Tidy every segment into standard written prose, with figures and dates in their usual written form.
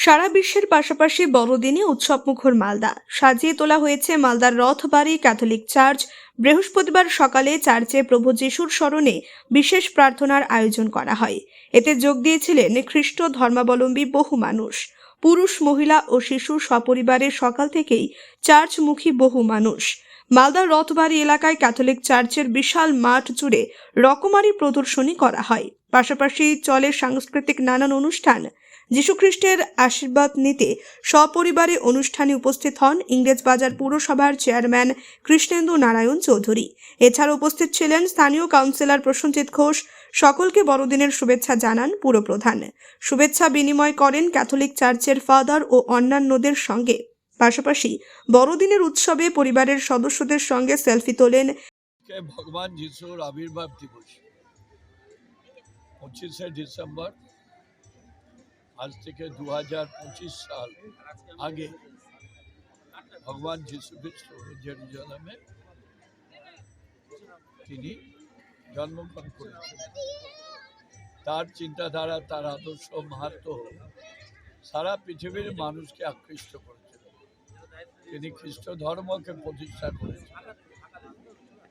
সারা বিশ্বের পাশাপাশি বড়দিনে উৎসবমুখর মালদা। সাজিয়ে তোলা হয়েছে মালদার রথবাড়ি ক্যাথলিক চার্চ। বৃহস্পতিবার সকালে চার্চে প্রভু যিশুর স্মরণে বিশেষ প্রার্থনার আয়োজন করা হয়। এতে যোগ দিয়েছিলেন খ্রিস্ট ধর্মাবলম্বী বহু মানুষ। পুরুষ, মহিলা ও শিশু সপরিবারে সকাল থেকেই চার্চমুখী বহু মানুষ। মালদার রথবাড়ি এলাকায় ক্যাথলিক চার্চের বিশাল মাঠ জুড়ে রকমারি প্রদর্শনী করা হয়। পাশাপাশি চলে সাংস্কৃতিক নানান অনুষ্ঠান। যীশুখ্রিস্টের আশীর্বাদ নিতে সপরিবারে অনুষ্ঠানে উপস্থিত হন ইংরেজবাজার পুরসভার চেয়ারম্যান কৃষ্ণেন্দু নারায়ণ চৌধুরী। এছাড়া উপস্থিত ছিলেন স্থানীয় কাউন্সিলর প্রসেনজিৎ ঘোষ। সকলকে বড়দিনের শুভেচ্ছা জানান পুরপ্রধান। শুভেচ্ছা বিনিময় করেন ক্যাথলিক চার্চের ফাদার ও অন্যান্যদের সঙ্গে। পাশাপাশি বড়দিনের উৎসবে পরিবারের সদস্যদের সঙ্গে সেলফি তোলেন। ভগবান যিশুর আবির্ভাব দিবস 25শে ডিসেম্বর, আজ থেকে 2025 সাল আগে ভগবান যিশু খ্রিস্ট জেরুজালেমে তিনি জন্মগ্রহণ করেছেন। তার চিন্তাধারা, তার আদর্শ, মাহাত্ম্য সারা পৃথিবীর মানুষকে আকৃষ্ট করেছেন। তিনি খ্রিস্ট ধর্মকে প্রতিষ্ঠা করেছেন।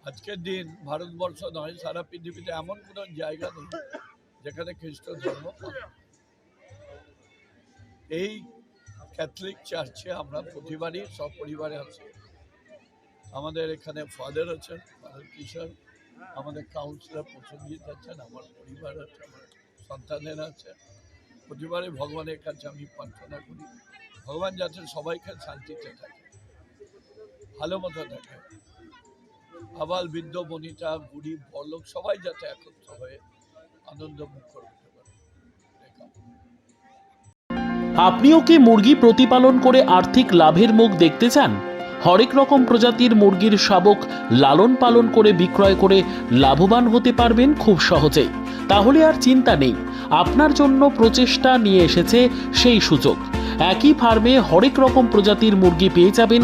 আজকের দিন ভারতবর্ষ নয়, সারা পৃথিবীতে এমন কোনো জায়গা নেই যেখানে খ্রিস্ট ধর্ম পাবে। এই ক্যাথলিক চার্চে আমরা প্রতিবারই সপরিবারে আছি। আমাদের এখানে ফাদার আছেন, ফাদার কিশোর, আমাদের কাউন্সিলর প্রসেনজিৎ আছেন, আমার পরিবার আছে, আমার সন্তানেরা আছে। প্রতিবারে ভগবানের কাছে আমি প্রার্থনা করি ভগবান যাতে সবাইকে শান্তিতে থাকে, ভালো মতো থাকে। আবাল বৃদ্ধ বনিতা, গরিব বড়লোক সবাই যাতে একত্র হয়ে আনন্দ মুখর হতে পারে। আপনিও কি মুরগি প্রতিপালন করে আর্থিক লাভের মুখ দেখতে চান? হরেক রকম প্রজাতির মুরগির শাবক লালন পালন করে বিক্রয় করে লাভবান হতে পারবেন খুব সহজেই। তাহলে আর চিন্তা নেই, আপনার জন্য প্রচেষ্টা নিয়ে এসেছে সেই সুযোগ। একই ফার্মে হরেক রকম প্রজাতির মুরগি পেয়ে যাবেন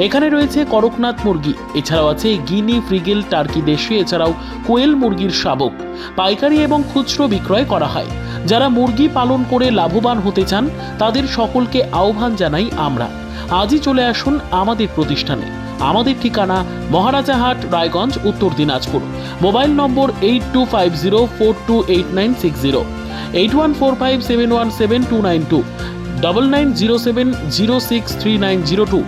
এখানে রয়েছে করকনাথ মুরগি, এছাড়াও আছে গিনি, ফ্রিগেল, টার্কি দেশি, এছাড়াও কোয়েল মুরগির শাবক। পাইকারি এবং খুচরো বিক্রয় করা হয়। যারা মুরগি পালন করে লাভবান হতে চান তাদের সকলকে আহ্বান জানাই আমরা। আজই চলে আসুন আমাদের প্রতিষ্ঠানে। আমাদের ঠিকানা মহারাজাহাট, রায়গঞ্জ, উত্তর দিনাজপুর। মোবাইল নম্বর 8250428960, 8145717292, 9907063902।